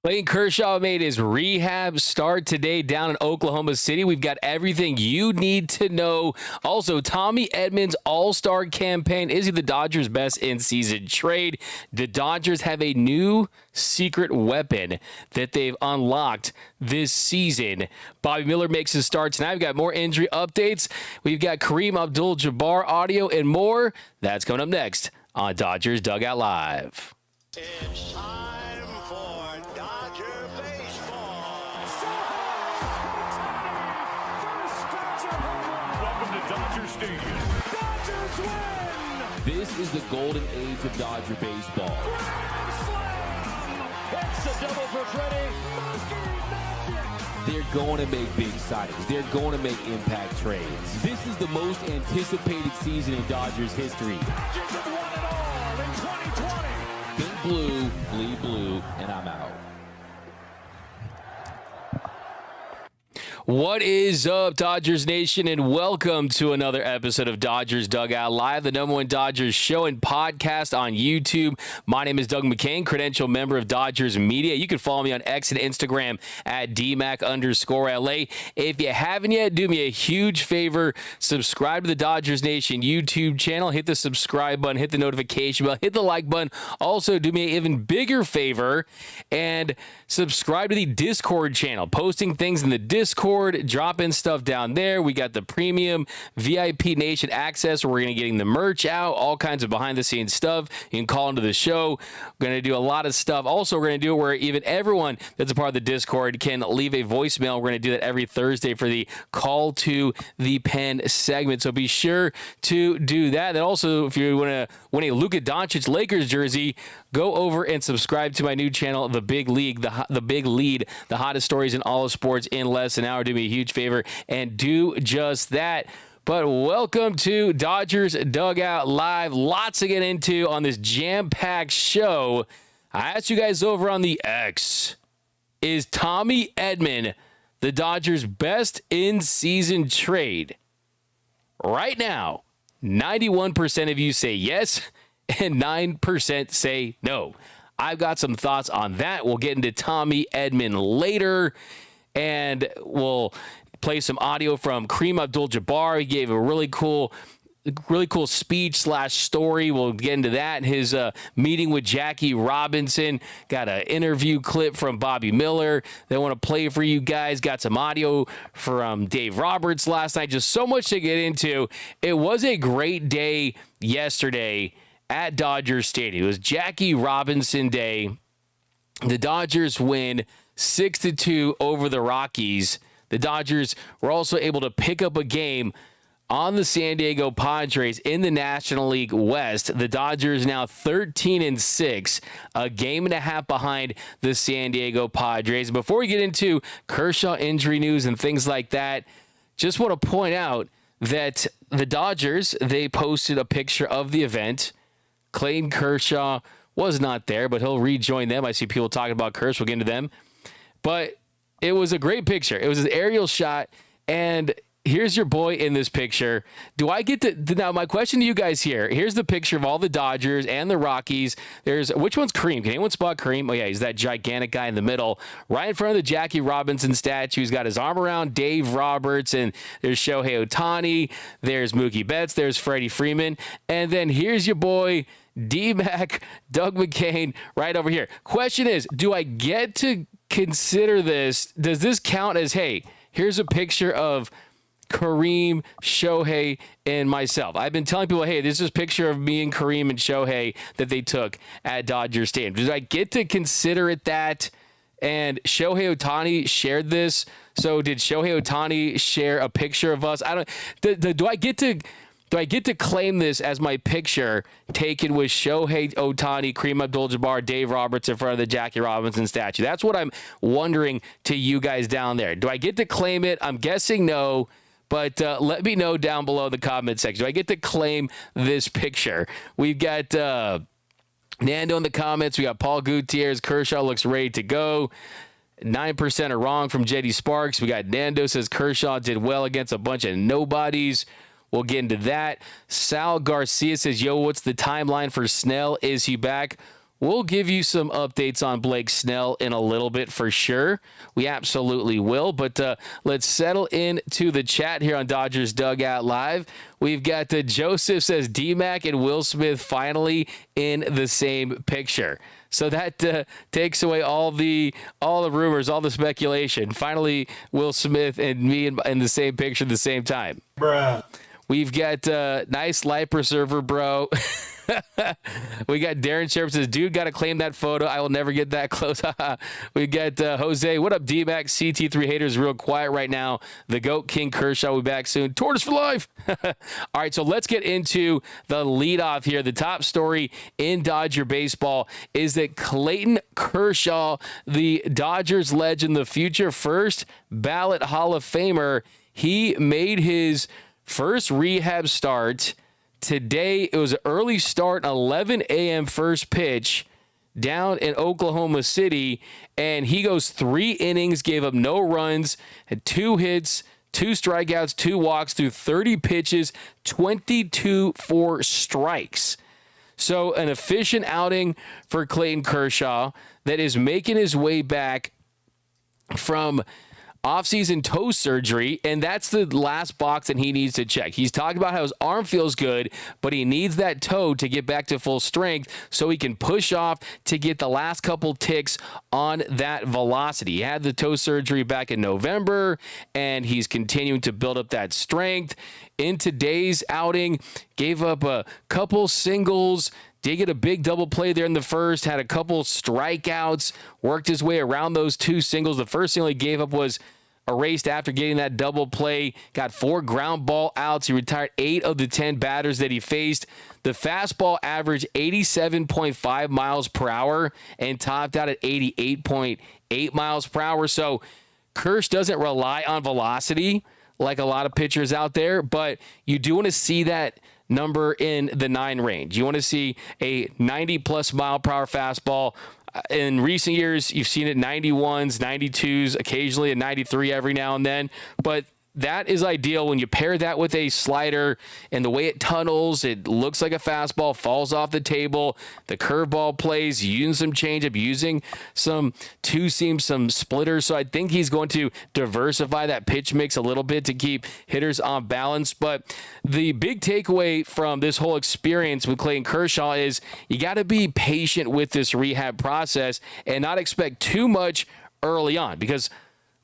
Clayton Kershaw made his rehab start today down in Oklahoma City. We've got everything you need to know. Also, Tommy Edman's all-star campaign. Is he the Dodgers' best in-season trade? The Dodgers have a new secret weapon that they've unlocked this season. Bobby Miller makes his start tonight. We've got more injury updates. We've got Kareem Abdul-Jabbar audio and more. That's coming up next on Dodgers Dugout Live. It's time for Dodger baseball. Welcome to Dodger Stadium. Dodgers win! This is the golden age of Dodger baseball. Grand slam! It's a double for Freddie. They're going to make big signings. They're going to make impact trades. This is the most anticipated season in Dodgers history. Dodgers have won it all in 2020. Think blue, bleed blue, and I'm out. What is up, Dodgers Nation, and welcome to another episode of Dodgers Dugout Live, the #1 Dodgers show and podcast on YouTube. My name is Doug McKain, credential member of Dodgers Media. You can follow me on X and Instagram at DMAC_LA. If you haven't yet, do me a huge favor. Subscribe to the Dodgers Nation YouTube channel. Hit the subscribe button, hit the notification bell, hit the like button. Also, do me an even bigger favor and subscribe to the Discord channel. Posting things in the Discord, dropping stuff down there. We got the premium VIP Nation access where we're going to getting the merch out, all kinds of behind the scenes stuff. You can call into the show. We're going to do a lot of stuff. Also, we're going to do it where even everyone that's a part of the Discord can leave a voicemail. We're going to do that every Thursday for the Call to the Pen segment. So be sure to do that. And also, if you want to win a Luka Doncic Lakers jersey, go over and subscribe to my new channel, The Big League, the Big Lead, the hottest stories in all of sports in less than an hour. Do me a huge favor and do just that. But welcome to Dodgers Dugout Live. Lots to get into on this jam-packed show. I asked you guys over on the X, is Tommy Edman the Dodgers' best in-season trade? Right now, 91% of you say yes, and 9% say no. I've got some thoughts on that. We'll get into Tommy Edman later, and we'll play some audio from Kareem Abdul-Jabbar. He gave a really cool speech / story. We'll get into that. His meeting with Jackie Robinson. Got an interview clip from Bobby Miller that I want to play for you guys. Got some audio from Dave Roberts last night. Just so much to get into. It was a great day yesterday at Dodger Stadium. It was Jackie Robinson Day. The Dodgers win 6-2 over the Rockies. The Dodgers were also able to pick up a game on the San Diego Padres in the National League West. The Dodgers now 13-6, a game and a half behind the San Diego Padres. Before we get into Kershaw injury news and things like that, just want to point out that the Dodgers, they posted a picture of the event. Clayton Kershaw was not there, but he'll rejoin them. I see people talking about Kershaw. We'll get into them. But it was a great picture. It was an aerial shot, and here's your boy in this picture. Do I get to now? My question to you guys here. Here's the picture of all the Dodgers and the Rockies. There's which one's Kareem? Can anyone spot Kareem? Oh yeah, he's that gigantic guy in the middle, right in front of the Jackie Robinson statue. He's got his arm around Dave Roberts, and there's Shohei Ohtani. There's Mookie Betts. There's Freddie Freeman, and then here's your boy D-Mac, Doug McKain, right over here. Question is, do I get to consider this? Does this count as, hey, here's a picture of Kareem, Shohei, and myself? I've been telling people, hey, this is a picture of me and Kareem and Shohei that they took at Dodger Stadium. Do I get to consider it that? And Shohei Ohtani shared this. So did Shohei Ohtani share a picture of us? I don't. Do I get to claim this as my picture taken with Shohei Ohtani, Kareem Abdul-Jabbar, Dave Roberts in front of the Jackie Robinson statue? That's what I'm wondering to you guys down there. Do I get to claim it? I'm guessing no, but let me know down below in the comment section. Do I get to claim this picture? We've got Nando in the comments. We got Paul Gutierrez. Kershaw looks ready to go. 9% are wrong from Jetty Sparks. We got Nando says Kershaw did well against a bunch of nobodies. We'll get into that. Sal Garcia says, yo, what's the timeline for Snell? Is he back? we'll give you some updates on Blake Snell in a little bit for sure. We absolutely will. But let's settle into the chat here on Dodgers Dugout Live. We've got Joseph says D-Mac and Will Smith finally in the same picture. So that takes away all the rumors, all the speculation. Finally, Will Smith and me in the same picture at the same time. Bruh. We've got nice light preserver, bro. We got Darren Sherp says, dude, got to claim that photo. I will never get that close. We got Jose. What up, D-Mac? CT3 haters real quiet right now. The GOAT King Kershaw will be back soon. Tortoise for life. All right, so let's get into the leadoff here. The top story in Dodger baseball is that Clayton Kershaw, the Dodgers legend, the future first ballot Hall of Famer, he made his first rehab start today. It was an early start, 11 a.m. first pitch down in Oklahoma City, and he goes 3 innings, gave up no runs, had 2 hits, 2 strikeouts, 2 walks through 30 pitches, 22 for strikes. So an efficient outing for Clayton Kershaw that is making his way back from offseason toe surgery, and that's the last box that he needs to check. He's talking about how his arm feels good, but he needs that toe to get back to full strength so he can push off to get the last couple ticks on that velocity. He had the toe surgery back in November, and he's continuing to build up that strength. In today's outing, gave up a couple singles, did get a big double play there in the first, had a couple strikeouts, worked his way around those 2 singles. The first single he gave up was erased after getting that double play, got 4 ground ball outs. He retired 8 of the 10 batters that he faced. The fastball averaged 87.5 miles per hour and topped out at 88.8 miles per hour. So Kersh doesn't rely on velocity like a lot of pitchers out there, but you do want to see that number in the 9 range. You want to see a 90-plus mile per hour fastball. In recent years, you've seen it 91s, 92s, occasionally a 93 every now and then. But that is ideal when you pair that with a slider, and the way it tunnels, it looks like a fastball, falls off the table. The curveball plays, using some changeup, using some two seams, some splitters. So I think he's going to diversify that pitch mix a little bit to keep hitters on balance. But the big takeaway from this whole experience with Clayton Kershaw is you got to be patient with this rehab process and not expect too much early on, because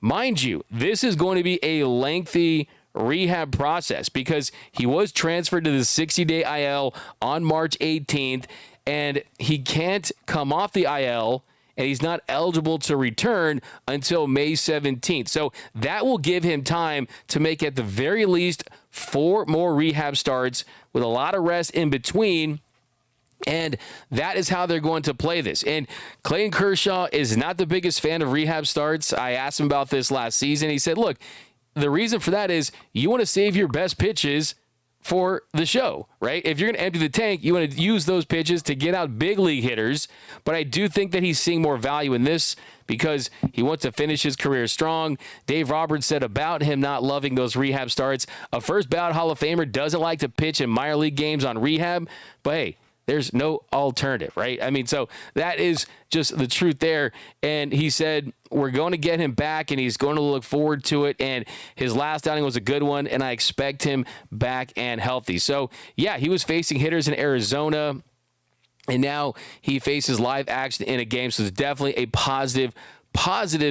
mind you, this is going to be a lengthy rehab process because he was transferred to the 60-day IL on March 18th, and he can't come off the IL, and he's not eligible to return until May 17th. So that will give him time to make at the very least 4 more rehab starts with a lot of rest in between. And that is how they're going to play this. And Clayton Kershaw is not the biggest fan of rehab starts. I asked him about this last season. He said, look, the reason for that is you want to save your best pitches for the show, right? If you're going to empty the tank, you want to use those pitches to get out big league hitters. But I do think that he's seeing more value in this because he wants to finish his career strong. Dave Roberts said about him not loving those rehab starts, a first ballot Hall of Famer doesn't like to pitch in minor league games on rehab, but hey, there's no alternative, right? I mean, so that is just the truth there. And he said, we're going to get him back, and he's going to look forward to it. And his last outing was a good one, and I expect him back and healthy. So, yeah, he was facing hitters in Arizona, and now he faces live action in a game. So it's definitely a positive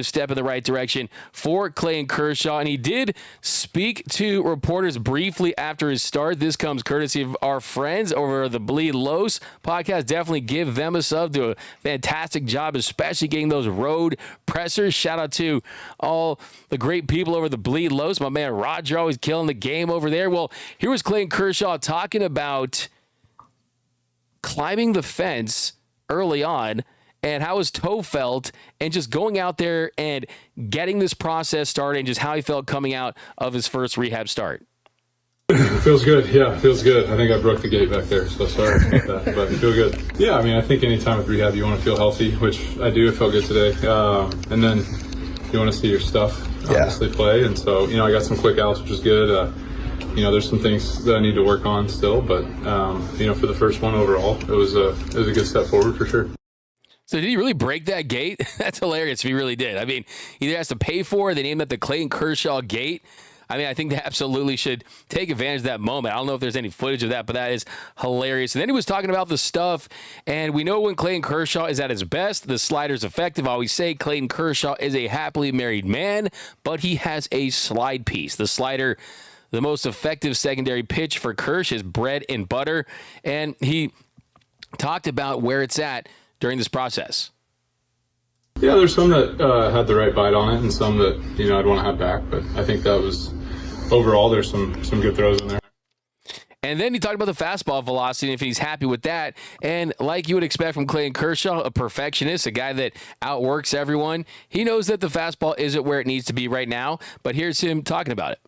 step in the right direction for Clayton Kershaw. And he did speak to reporters briefly after his start. This comes courtesy of our friends over the Bleed Los podcast. Definitely give them a sub. Do a fantastic job, especially getting those road pressers. Shout out to all the great people over the Bleed Los. My man Roger always killing the game over there. Well, here was Clayton Kershaw talking about climbing the fence early on and how his toe felt, and just going out there and getting this process started, and just how he felt coming out of his first rehab start. It feels good. Yeah, it feels good. I think I broke the gate back there, so sorry about that, but it feels good. Yeah, I mean, I think anytime with rehab, you want to feel healthy, which I do. It felt good today. And then you want to see your stuff obviously play. And so, I got some quick outs, which is good. There's some things that I need to work on still, but, for the first one overall, it was a good step forward for sure. So did he really break that gate? That's hilarious if he really did. I mean, he either has to pay for it. They named that the Clayton Kershaw gate. I mean, I think they absolutely should take advantage of that moment. I don't know if there's any footage of that, but that is hilarious. And then he was talking about the stuff, and we know when Clayton Kershaw is at his best, the slider's effective. I always say Clayton Kershaw is a happily married man, but he has a slide piece. The slider, the most effective secondary pitch for Kersh, is bread and butter, and he talked about where it's at during this process. Yeah, there's some that had the right bite on it and some that, I'd want to have back. But I think that was, overall, there's some good throws in there. And then he talked about the fastball velocity and if he's happy with that. And like you would expect from Clayton Kershaw, a perfectionist, a guy that outworks everyone, he knows that the fastball isn't where it needs to be right now. But here's him talking about it.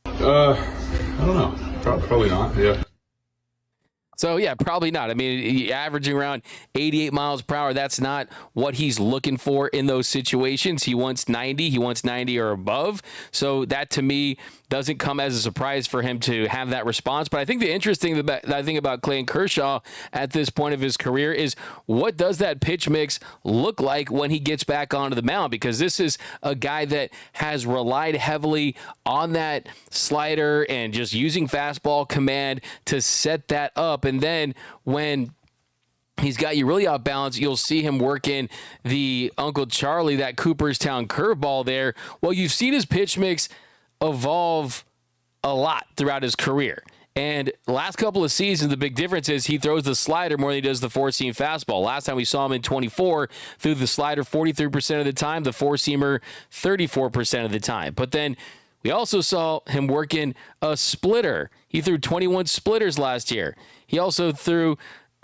I don't know. Probably not, yeah. So, yeah, probably not. I mean, averaging around 88 miles per hour, that's not what he's looking for in those situations. He wants 90. He wants 90 or above. So that, to me, doesn't come as a surprise for him to have that response. But I think the interesting thing about Clayton Kershaw at this point of his career is what does that pitch mix look like when he gets back onto the mound? Because this is a guy that has relied heavily on that slider and just using fastball command to set that up. And then when he's got you really off balance, you'll see him working the Uncle Charlie, that Cooperstown curveball there. Well, you've seen his pitch mix evolve a lot throughout his career. And last couple of seasons, the big difference is he throws the slider more than he does the four-seam fastball. Last time we saw him in 24, threw the slider 43% of the time, the four-seamer 34% of the time. But then we also saw him working a splitter. He threw 21 splitters last year. He also threw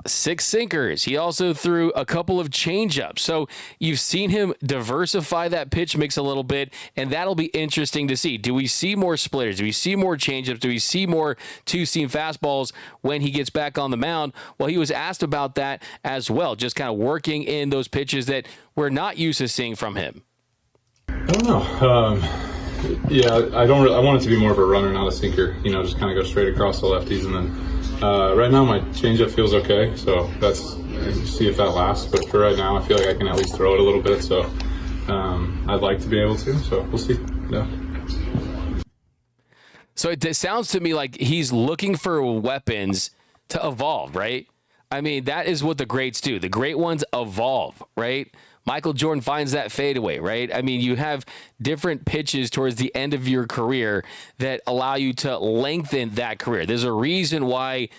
6 sinkers. He also threw a couple of changeups. So you've seen him diversify that pitch mix a little bit, and that'll be interesting to see. Do we see more splitters? Do we see more changeups? Do we see more two-seam fastballs when he gets back on the mound? Well, he was asked about that as well, just kind of working in those pitches that we're not used to seeing from him. I don't know. Yeah, I want it to be more of a runner, not a sinker. Just kind of go straight across the lefties, and then right now my changeup feels okay. So that's see if that lasts. But for right now, I feel like I can at least throw it a little bit. So I'd like to be able to. So we'll see. Yeah. So it sounds to me like he's looking for weapons to evolve, right? I mean, that is what the greats do. The great ones evolve, right? Michael Jordan finds that fadeaway, right? I mean, you have different pitches towards the end of your career that allow you to lengthen that career. There's a reason why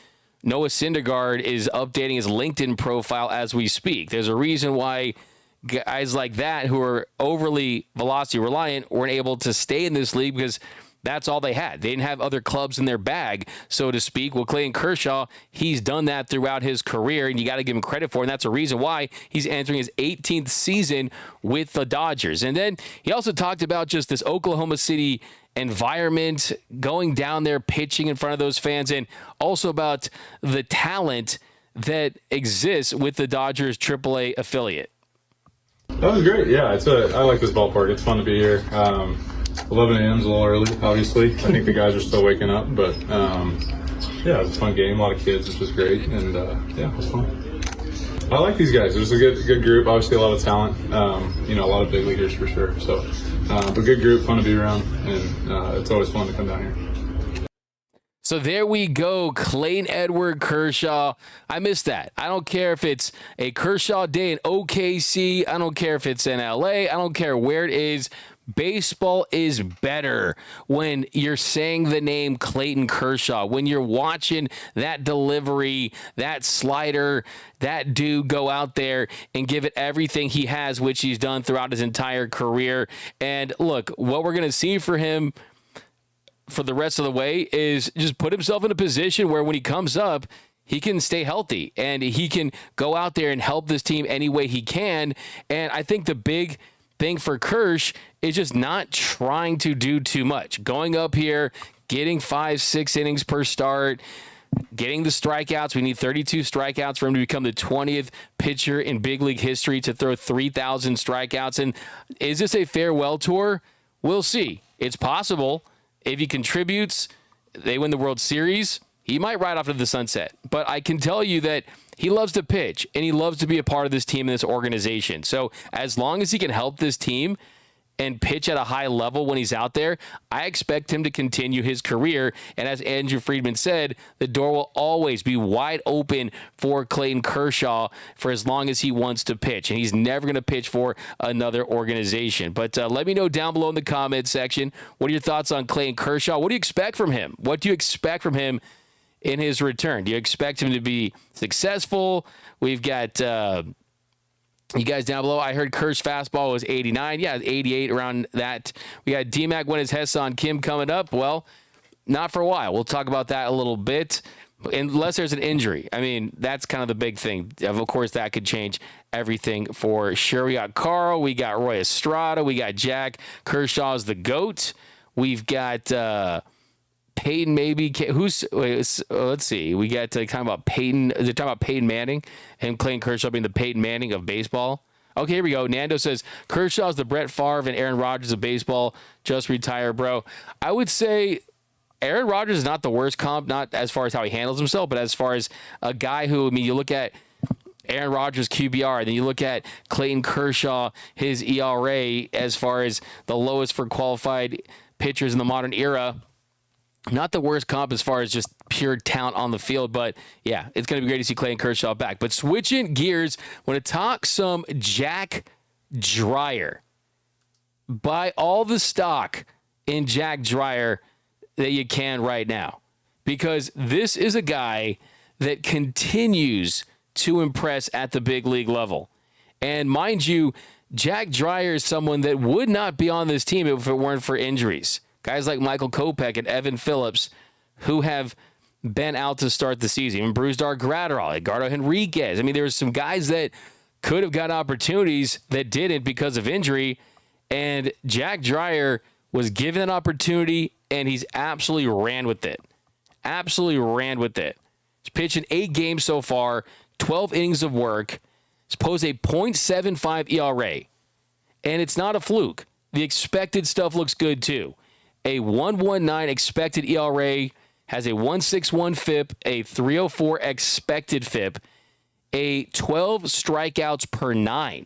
Noah Syndergaard is updating his LinkedIn profile as we speak. There's a reason why guys like that who are overly velocity reliant weren't able to stay in this league because that's all they had. They didn't have other clubs in their bag, so to speak. Well, Clayton Kershaw, he's done that throughout his career, and you got to give him credit for it, and that's a reason why he's entering his 18th season with the Dodgers. And then he also talked about just this Oklahoma City environment, going down there, pitching in front of those fans, and also about the talent that exists with the Dodgers AAA affiliate. That was great. Yeah, I like this ballpark. It's fun to be here. 11 a.m. is a little early, obviously. I think the guys are still waking up, but yeah, it was a fun game. A lot of kids, which was great, and yeah, it was fun. I like these guys. It was a good group. Obviously, a lot of talent. A lot of big leaguers for sure. So, but good group, fun to be around, and it's always fun to come down here. So there we go, Clayton Edward Kershaw. I missed that. I don't care if it's a Kershaw day in OKC. I don't care if it's in LA. I don't care where it is. Baseball is better when you're saying the name Clayton Kershaw, when you're watching that delivery, that slider, that dude go out there and give it everything he has, which he's done throughout his entire career. And look, what we're going to see for him for the rest of the way is just put himself in a position where when he comes up, he can stay healthy and he can go out there and help this team any way he can. And I think the big thing for Kersh is just not trying to do too much. Going up here, getting 5-6 innings per start, getting the strikeouts. We need 32 strikeouts for him to become the 20th pitcher in big league history to throw 3,000 strikeouts. And is this a farewell tour? We'll see. It's possible. If he contributes, they win the World Series, he might ride off to the sunset. But I can tell you that he loves to pitch, and he loves to be a part of this team and this organization. So as long as he can help this team and pitch at a high level when he's out there, I expect him to continue his career. And as Andrew Friedman said, the door will always be wide open for Clayton Kershaw for as long as he wants to pitch. And he's never going to pitch for another organization. But let me know down below in the comment section, what are your thoughts on Clayton Kershaw? What do you expect from him? What do you expect from him in his return? Do you expect him to be successful? We've got... you guys down below, I heard Kersh fastball was 89. Yeah, 88 around that. We got D-Mac win his Hassan Kim coming up. Well, not for a while. We'll talk about that a little bit, unless there's an injury. I mean, that's kind of the big thing. Of course, that could change everything for sure. We got Carl. We got Roy Estrada. We got Jack. Kershaw's the GOAT. We've got... Peyton, maybe let's see. We got to talk about Peyton. They're talking about Peyton Manning and Clayton Kershaw being the Peyton Manning of baseball. Okay, here we go. Nando says Kershaw's the Brett Favre and Aaron Rodgers of baseball. Just retire, bro. I would say Aaron Rodgers is not the worst comp, not as far as how he handles himself, but as far as a guy who, I mean, you look at Aaron Rodgers' QBR, then you look at Clayton Kershaw, his ERA, as far as the lowest for qualified pitchers in the modern era. Not the worst comp as far as just pure talent on the field, but yeah, it's going to be great to see Clayton Kershaw back. But switching gears, I want to talk some Jack Dreyer. Buy all the stock in Jack Dreyer that you can right now, because this is a guy that continues to impress at the big league level. And mind you, Jack Dreyer is someone that would not be on this team if it weren't for injuries. Guys like Michael Kopech and Evan Phillips, who have been out to start the season. Even Brusdar Graterol, Edgardo Henriquez. I mean, there were some guys that could have got opportunities that didn't because of injury. And Jack Dreyer was given an opportunity, and he's absolutely ran with it. Absolutely ran with it. He's pitched in 8 games so far, 12 innings of work. He's posed a .75 ERA. And it's not a fluke. The expected stuff looks good, too. A 1.19 expected ERA, has a 1.61 FIP, a 3.04 expected FIP, a 12 strikeouts per 9.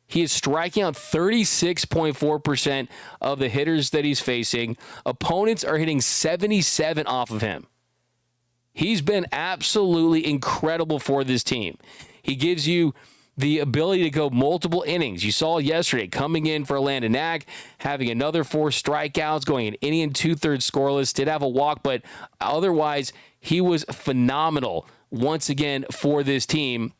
He is striking out 36.4% of the hitters that he's facing. Opponents are hitting 77 off of him. He's been absolutely incredible for this team. He gives you the ability to go multiple innings. You saw yesterday coming in for Landon Knack, having another 4 strikeouts, going an inning and 2/3 scoreless. Did have a walk, but otherwise he was phenomenal once again for this team.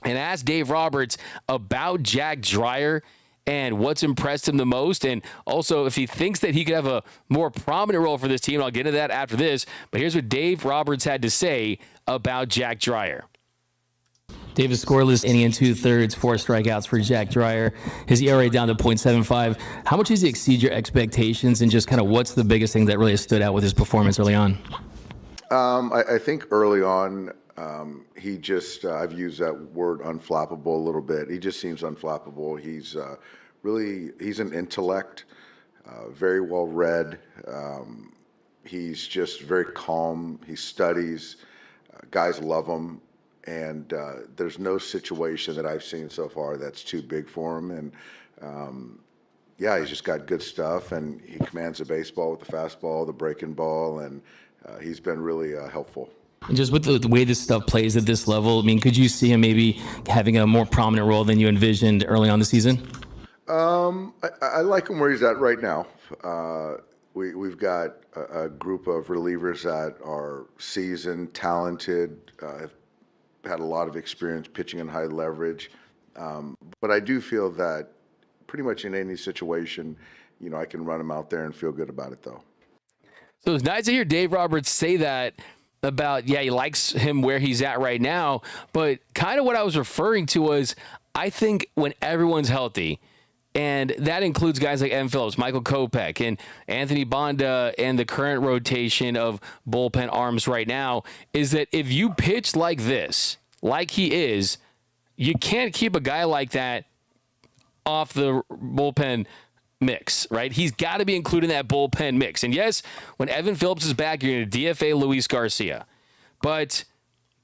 And ask Dave Roberts about Jack Dreyer and what's impressed him the most, and also if he thinks that he could have a more prominent role for this team. I'll get into that after this, but here's what Dave Roberts had to say about Jack Dreyer. Davis scoreless, inning and 2/3, 4 strikeouts for Jack Dreyer. His ERA down to .75. How much does he exceed your expectations, and just kind of what's the biggest thing that really stood out with his performance early on? I think early on, he just, I've used that word unflappable a little bit. He just seems unflappable. He's he's an intellect, very well read. He's just very calm. He studies. Guys love him. And there's no situation that I've seen so far that's too big for him. And yeah, he's just got good stuff, and he commands the baseball with the fastball, the breaking ball, and he's been really helpful. And just with the way this stuff plays at this level, I mean, could you see him maybe having a more prominent role than you envisioned early on the season? I like him where he's at right now. We've got a group of relievers that are seasoned, talented, have had a lot of experience pitching in high leverage. But I do feel that pretty much in any situation, you know, I can run him out there and feel good about it, though. So it's nice to hear Dave Roberts say that about, yeah, he likes him where he's at right now. But kind of what I was referring to was, I think when everyone's healthy, and that includes guys like Evan Phillips, Michael Kopech, and Anthony Bonda, and the current rotation of bullpen arms right now, is that if you pitch like this, like he is, you can't keep a guy like that off the bullpen mix, right? He's got to be included in that bullpen mix. And yes, when Evan Phillips is back, you're going to DFA Luis Garcia. But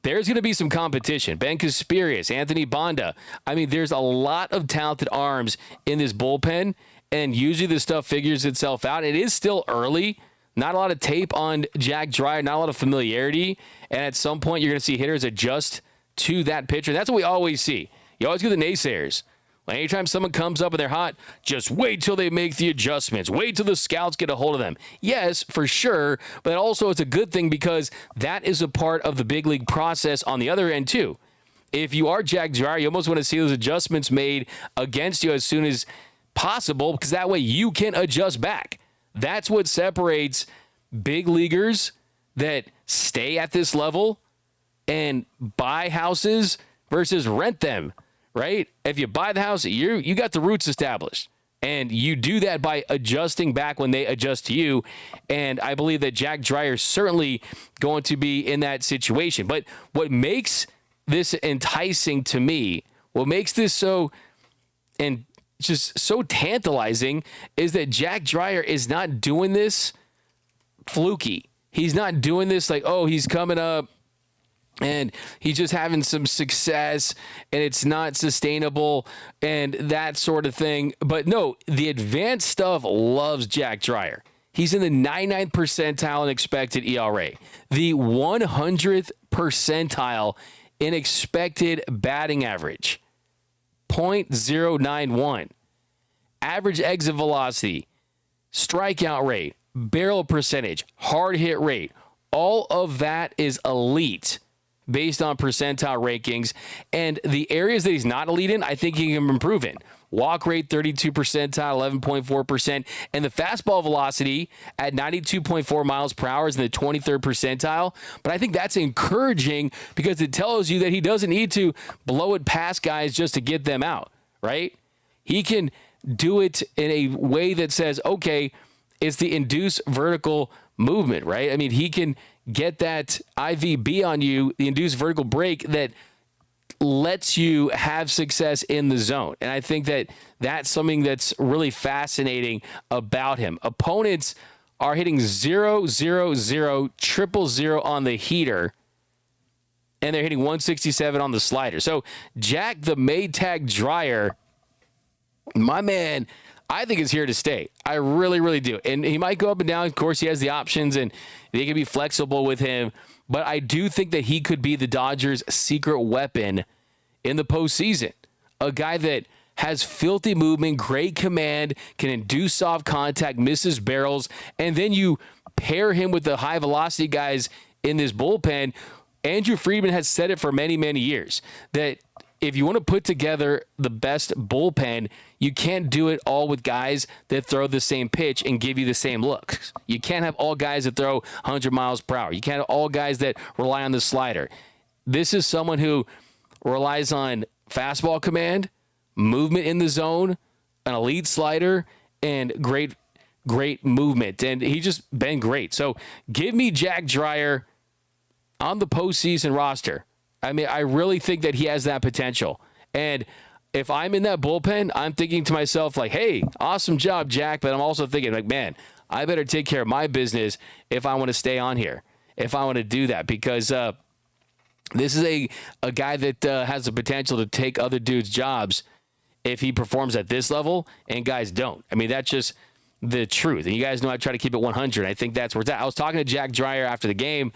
there's going to be some competition. Ben Casperius, Anthony Banda. I mean, there's a lot of talented arms in this bullpen, and usually this stuff figures itself out. It is still early. Not a lot of tape on Jack Dreyer, not a lot of familiarity, and at some point you're going to see hitters adjust to that pitcher. That's what we always see. You always get the naysayers. Like anytime someone comes up and they're hot, just wait till they make the adjustments. Wait till the scouts get a hold of them. Yes, for sure, but also it's a good thing because that is a part of the big league process on the other end too. If you are Jack Dreyer, you almost want to see those adjustments made against you as soon as possible because that way you can adjust back. That's what separates big leaguers that stay at this level and buy houses versus rent them, right? If you buy the house, you got the roots established. And you do that by adjusting back when they adjust to you. And I believe that Jack Dreyer is certainly going to be in that situation. But what makes this enticing to me, what makes this so and just so tantalizing is that Jack Dreyer is not doing this fluky. He's not doing this like, oh, he's coming up and he's just having some success and it's not sustainable and that sort of thing. But no, the advanced stuff loves Jack Dreyer. He's in the 99th percentile in expected ERA, the 100th percentile in expected batting average. 0.091. Average exit velocity, strikeout rate, barrel percentage, hard hit rate. All of that is elite based on percentile rankings. And the areas that he's not elite in, I think he can improve in. Walk rate, 32 percentile, 11.4%. And the fastball velocity at 92.4 miles per hour is in the 23rd percentile. But I think that's encouraging because it tells you that he doesn't need to blow it past guys just to get them out, right? He can do it in a way that says, okay, it's the induced vertical movement, right? I mean, he can get that IVB on you, the induced vertical break that lets you have success in the zone. And I think that that's something that's really fascinating about him. Opponents are hitting 0, 0, 0, 0, 0 on the heater, and they're hitting 167 on the slider. So Jack the Maytag Dreyer, my man, I think is here to stay. I really, really do. And he might go up and down. Of course, he has the options, and they can be flexible with him. But I do think that he could be the Dodgers' secret weapon in the postseason. A guy that has filthy movement, great command, can induce soft contact, misses barrels, and then you pair him with the high-velocity guys in this bullpen. Andrew Friedman has said it for many, many years, that if you want to put together the best bullpen, you can't do it all with guys that throw the same pitch and give you the same looks. You can't have all guys that throw 100 miles per hour. You can't have all guys that rely on the slider. This is someone who relies on fastball command, movement in the zone, an elite slider, and great movement. And he's just been great. So give me Jack Dreyer on the postseason roster. I mean, I really think that he has that potential. And if I'm in that bullpen, I'm thinking to myself, like, hey, awesome job, Jack. But I'm also thinking, like, man, I better take care of my business if I want to stay on here, if I want to do that. Because this is a guy that has the potential to take other dudes' jobs if he performs at this level and guys don't. I mean, that's just the truth. And you guys know I try to keep it 100. I think that's where it's at. I was talking to Jack Dreyer after the game.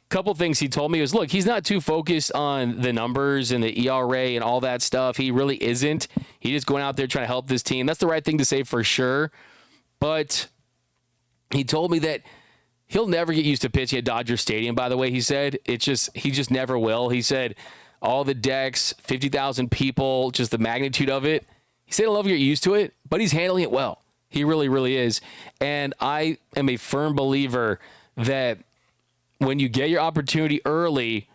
Couple things he told me was, look, he's not too focused on the numbers and the ERA and all that stuff. He really isn't. He's just going out there trying to help this team. That's the right thing to say for sure. But he told me that he'll never get used to pitching at Dodger Stadium, by the way. He said he just never will. He said all the decks, 50,000 people, just the magnitude of it. He said he'll never get used to it, but he's handling it well. He really, really is. And I am a firm believer that when you get your opportunity early,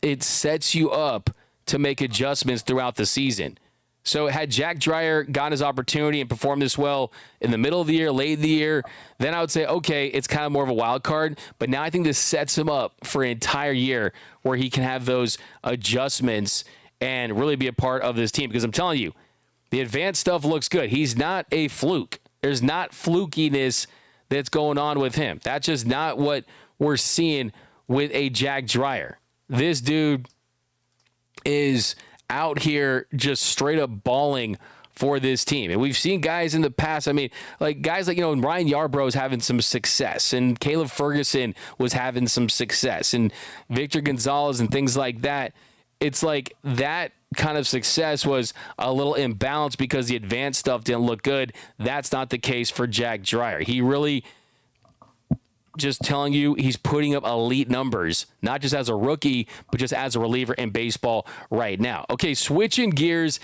it sets you up to make adjustments throughout the season. So had Jack Dreyer gotten his opportunity and performed this well in the middle of the year, late in the year, then I would say, okay, it's kind of more of a wild card. But now I think this sets him up for an entire year where he can have those adjustments and really be a part of this team. Because I'm telling you, the advanced stuff looks good. He's not a fluke. There's not flukiness that's going on with him. That's just not what we're seeing with a Jack Dreyer. this dude is out here just straight up balling for this team. And we've seen guys in the past, I mean, like guys like, Ryan Yarbrough is having some success, and Caleb Ferguson was having some success, and Victor Gonzalez and things like that. It's like that kind of success was a little imbalanced because the advanced stuff didn't look good. That's not the case for Jack Dreyer. He really, just telling you, he's putting up elite numbers, not just as a rookie, but just as a reliever in baseball right now. Okay, switching gears,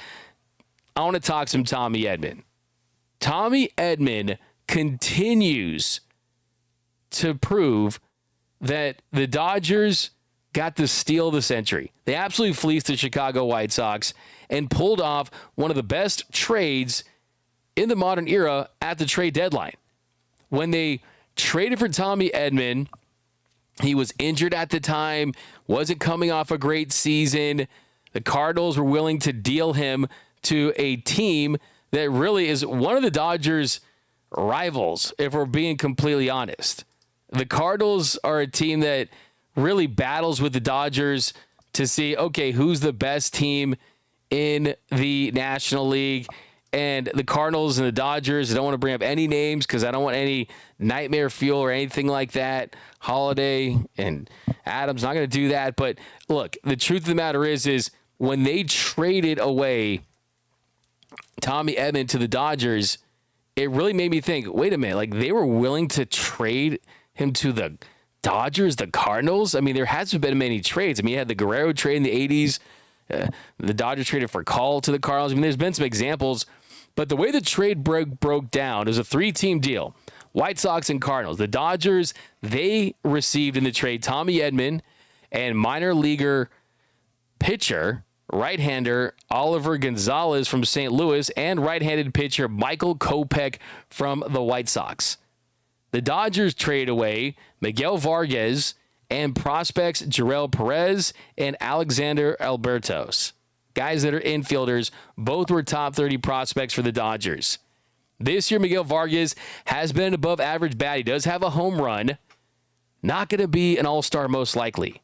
I want to talk some Tommy Edman. Tommy Edman continues to prove that the Dodgers got the steal of the century. They absolutely fleeced the Chicago White Sox and pulled off one of the best trades in the modern era at the trade deadline. When they traded for Tommy Edman, he was injured at the time, wasn't coming off a great season. The Cardinals were willing to deal him to a team that really is one of the Dodgers' rivals, if we're being completely honest. The Cardinals are a team that really battles with the Dodgers to see, okay, who's the best team in the National League. And the Cardinals and the Dodgers, I don't want to bring up any names because I don't want any nightmare fuel or anything like that. Holiday and Adams, not going to do that. But look, the truth of the matter is when they traded away Tommy Edman to the Dodgers, it really made me think, wait a minute, like they were willing to trade him to the Dodgers, the Cardinals? I mean, there hasn't been many trades. I mean, you had the Guerrero trade in the 80s. The Dodgers traded for Call to the Cardinals. I mean, there's been some examples. But the way the trade broke down, it was a 3-team deal. White Sox and Cardinals. The Dodgers, they received in the trade Tommy Edman and minor leaguer pitcher, right-hander Oliver Gonzalez from St. Louis, and right-handed pitcher Michael Kopech from the White Sox. The Dodgers trade away Miguel Vargas and prospects Jarrell Perez and Alexander Albertos. Guys that are infielders, both were top 30 prospects for the Dodgers. This year, Miguel Vargas has been an above average bat. He does have a home run. Not going to be an all-star most likely.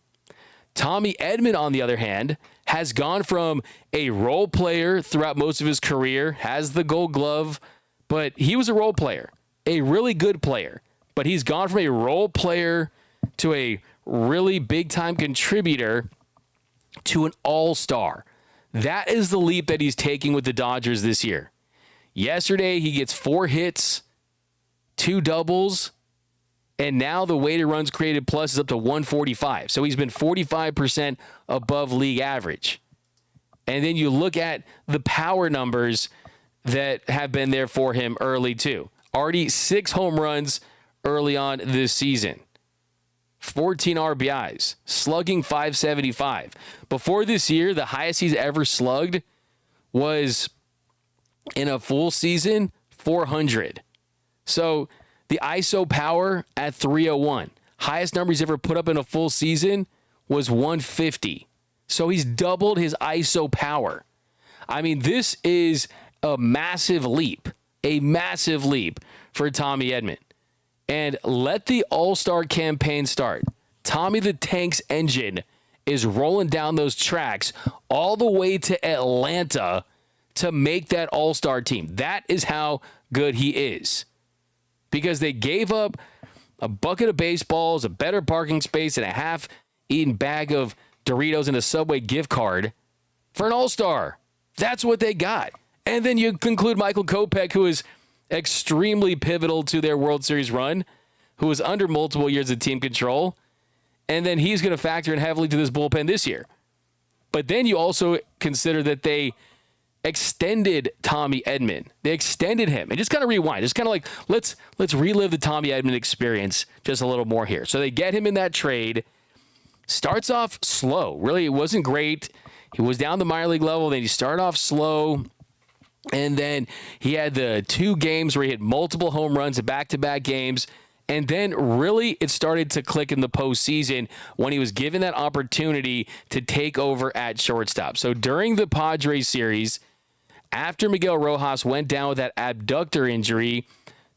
Tommy Edman, on the other hand, has gone from a role player throughout most of his career, has the Gold Glove, but he was a role player, a really good player. But he's gone from a role player to a really big-time contributor to an all-star. That is the leap that he's taking with the Dodgers this year. Yesterday, he gets 4 hits, 2 doubles, and now the weighted runs created plus is up to 145. So he's been 45% above league average. And then you look at the power numbers that have been there for him early too. Already 6 home runs early on this season. 14 RBIs, slugging .575. Before this year, the highest he's ever slugged was in a full season, 400. So the ISO power at 301. Highest number he's ever put up in a full season was 150. So he's doubled his ISO power. I mean, this is a massive leap for Tommy Edman. And let the All-Star campaign start. Tommy the Tank's engine is rolling down those tracks all the way to Atlanta to make that All-Star team. That is how good he is. Because they gave up a bucket of baseballs, a better parking space, and a half-eaten bag of Doritos and a Subway gift card for an All-Star. That's what they got. And then you conclude Michael Kopech, who is extremely pivotal to their World Series run, who was under multiple years of team control, and then he's going to factor in heavily to this bullpen this year. But then you also consider that they extended Tommy Edman. They extended him. And just kind of rewind. Just kind of like, let's relive the Tommy Edman experience just a little more here. So they get him in that trade. Starts off slow. Really, it wasn't great. He was down the minor league level. Then he started off slow. And then he had the 2 games where he hit multiple home runs in back-to-back games. And then really it started to click in the postseason when he was given that opportunity to take over at shortstop. So during the Padres series, after Miguel Rojas went down with that abductor injury,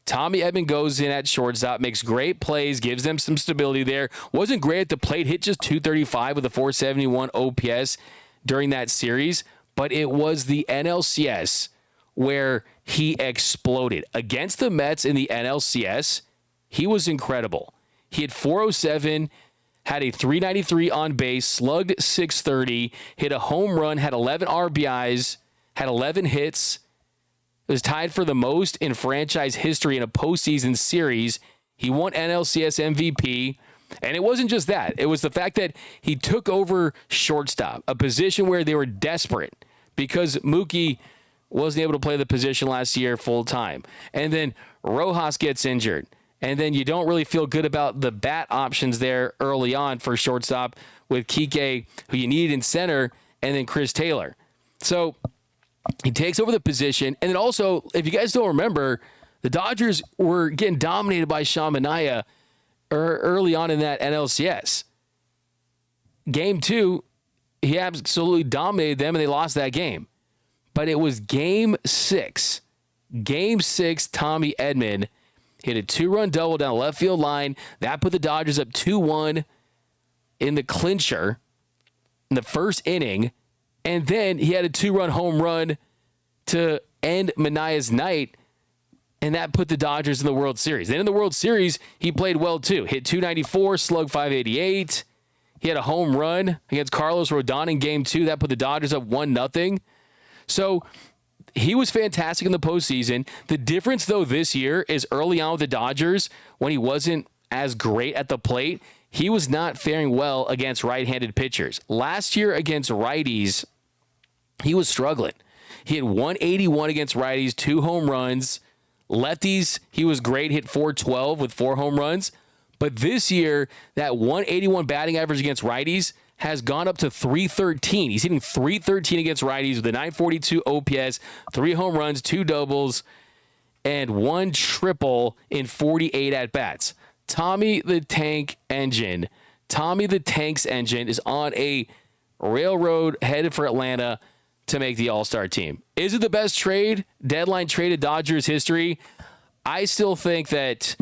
Tommy Edman goes in at shortstop, makes great plays, gives them some stability there. Wasn't great at the plate, hit just .235 with a .471 OPS during that series, but it was the NLCS where he exploded. Against the Mets in the NLCS, he was incredible. He had .407, had a .393 on base, slugged .630, hit a home run, had 11 RBIs, had 11 hits. It was tied for the most in franchise history in a postseason series. He won NLCS MVP. And it wasn't just that. It was the fact that he took over shortstop, a position where they were desperate because Mookie wasn't able to play the position last year full time. And then Rojas gets injured. And then you don't really feel good about the bat options there early on for shortstop with Kike, who you needed in center, and then Chris Taylor. So he takes over the position. And then also, if you guys don't remember, the Dodgers were getting dominated by Sean Manaea early on in that NLCS. Game 2, he absolutely dominated them, and they lost that game. But it was Game 6. Game 6, Tommy Edman hit a 2-run double down the left field line. That put the Dodgers up 2-1 in the clincher in the first inning. And then he had a 2-run home run to end Manaea's night, and that put the Dodgers in the World Series. Then in the World Series, he played well too. Hit .294, slugged .588. He had a home run against Carlos Rodon in Game 2. That put the Dodgers up 1-0. So he was fantastic in the postseason. The difference, though, this year is early on with the Dodgers, when he wasn't as great at the plate, he was not faring well against right-handed pitchers. Last year against righties, he was struggling. He had 181 against righties, 2 home runs. Lefties, he was great, hit .412 with 4 home runs. But this year, that 181 batting average against righties has gone up to .313. He's hitting .313 against righties with a .942 OPS, 3 home runs, 2 doubles, and 1 triple in 48 at-bats. Tommy the Tank's engine is on a railroad headed for Atlanta to make the All-Star team. Is it the best deadline trade in Dodgers history? I still think that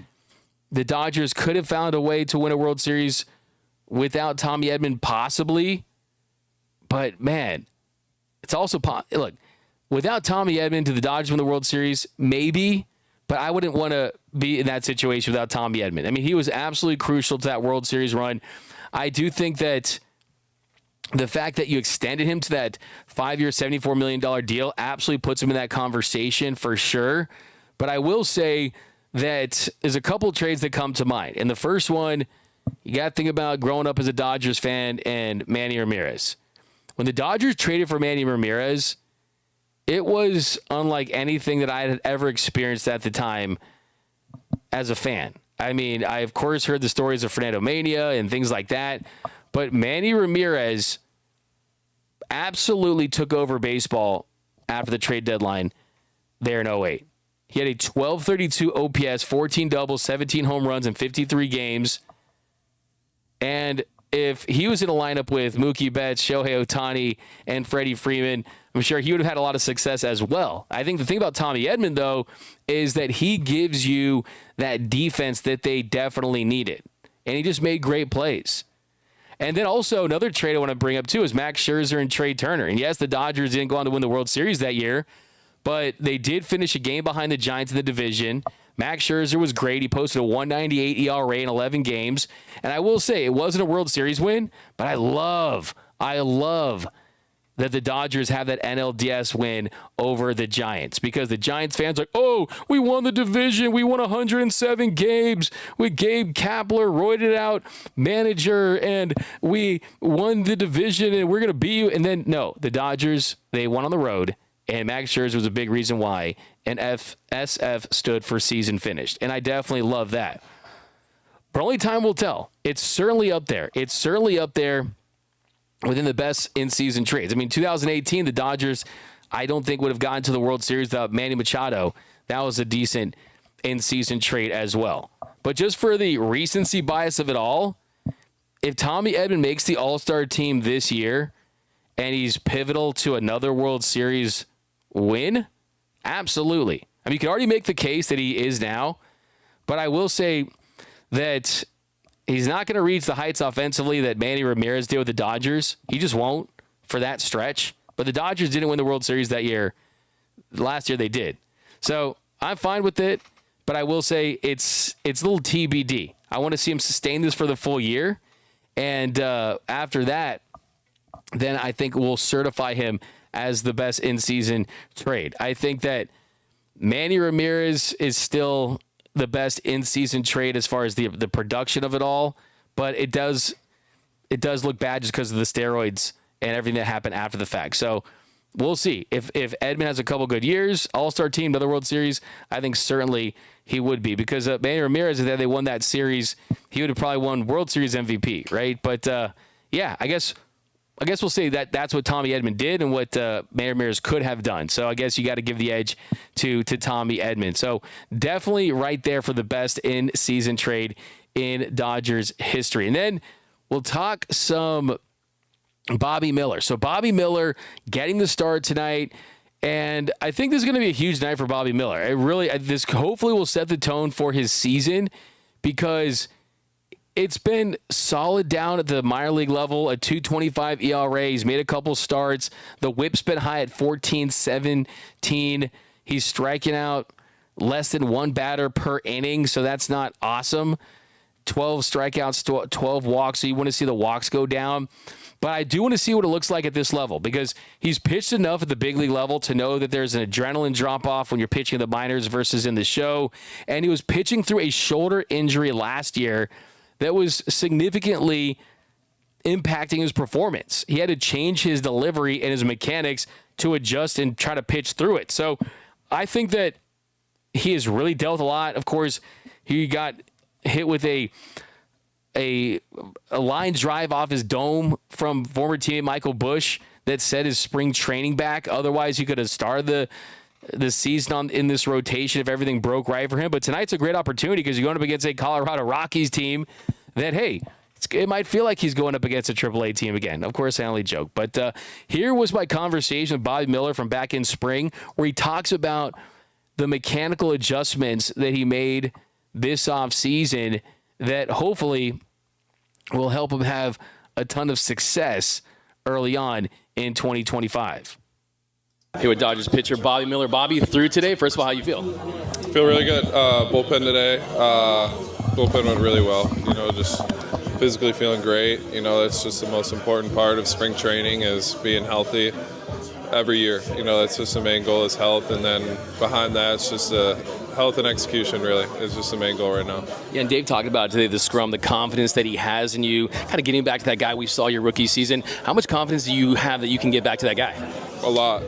the Dodgers could have found a way to win a World Series without Tommy Edman, possibly. But, man, it's also look, without Tommy Edman, do the Dodgers win the World Series? Maybe, but I wouldn't want to be in that situation without Tommy Edman. I mean, he was absolutely crucial to that World Series run. I do think that the fact that you extended him to that 5-year, $74 million deal absolutely puts him in that conversation for sure. But I will say that there's a couple trades that come to mind. And the first one, you got to think about growing up as a Dodgers fan and Manny Ramirez. When the Dodgers traded for Manny Ramirez, it was unlike anything that I had ever experienced at the time as a fan. I mean, I, of course, heard the stories of Fernando Mania and things like that. But Manny Ramirez absolutely took over baseball after the trade deadline there in 2008. He had a .1232 OPS, 14 doubles, 17 home runs in 53 games. And if he was in a lineup with Mookie Betts, Shohei Ohtani, and Freddie Freeman, I'm sure he would have had a lot of success as well. I think the thing about Tommy Edman, though, is that he gives you that defense that they definitely needed. And he just made great plays. And then also another trade I want to bring up, too, is Max Scherzer and Trey Turner. And yes, the Dodgers didn't go on to win the World Series that year, but they did finish a game behind the Giants in the division. Max Scherzer was great. He posted a 1.98 ERA in 11 games. And I will say, it wasn't a World Series win, but I love that the Dodgers have that NLDS win over the Giants, because the Giants fans are like, oh, we won the division. We won 107 games with Gabe Kapler, roided out manager, and we won the division, and we're going to beat you. And then, no, the Dodgers, they won on the road, and Max Scherzer was a big reason why, and SF stood for season finished. And I definitely love that. But only time will tell. It's certainly up there. Within the best in-season trades. I mean, 2018, the Dodgers, I don't think would have gotten to the World Series without Manny Machado. That was a decent in-season trade as well. But just for the recency bias of it all, if Tommy Edman makes the All-Star team this year and he's pivotal to another World Series win, absolutely. I mean, you can already make the case that he is now, but I will say that he's not going to reach the heights offensively that Manny Ramirez did with the Dodgers. He just won't for that stretch. But the Dodgers didn't win the World Series that year. Last year they did. So I'm fine with it, but I will say it's a little TBD. I want to see him sustain this for the full year. And after that, then I think we'll certify him as the best in-season trade. I think that Manny Ramirez is still the best in-season trade as far as the production of it all, but it does look bad just because of the steroids and everything that happened after the fact. So we'll see. If Edman has a couple good years, All-Star team, another World Series, I think certainly he would be, because Manny Ramirez, if they won that series, he would have probably won World Series MVP, right? But yeah, I guess we'll say that that's what Tommy Edman did and what Manny Ramirez could have done. So I guess you got to give the edge to Tommy Edman. So definitely right there for the best in-season trade in Dodgers history. And then we'll talk some Bobby Miller. So Bobby Miller getting the start tonight, and I think this is going to be a huge night for Bobby Miller. This hopefully will set the tone for his season, because it's been solid down at the minor league level, a 2.25 ERA. He's made a couple starts. The whip's been high at 14-17. He's striking out less than one batter per inning, so that's not awesome. 12 strikeouts, 12 walks, so you want to see the walks go down. But I do want to see what it looks like at this level, because he's pitched enough at the big league level to know that there's an adrenaline drop-off when you're pitching in the minors versus in the show. And he was pitching through a shoulder injury last year that was significantly impacting his performance. He had to change his delivery and his mechanics to adjust and try to pitch through it. So I think that he has really dealt a lot. Of course, he got hit with a line drive off his dome from former teammate Michael Busch that set his spring training back. Otherwise, he could have started the season in this rotation if everything broke right for him. But tonight's a great opportunity, because you're going up against a Colorado Rockies team that, hey, it might feel like he's going up against a AAA team again. Of course, I only joke. But here was my conversation with Bobby Miller from back in spring, where he talks about the mechanical adjustments that he made this offseason that hopefully will help him have a ton of success early on in 2025. Here with Dodgers pitcher Bobby Miller. Bobby, through today. First of all, how you feel? Feel really good. Bullpen today. Bullpen went really well. Just physically feeling great. That's just the most important part of spring training, is being healthy every year. That's just the main goal, is health. And then behind that, it's just health and execution, really, is just the main goal right now. Yeah, and Dave talked about today the scrum, the confidence that he has in you, kind of getting back to that guy we saw your rookie season. How much confidence do you have that you can get back to that guy? A lot,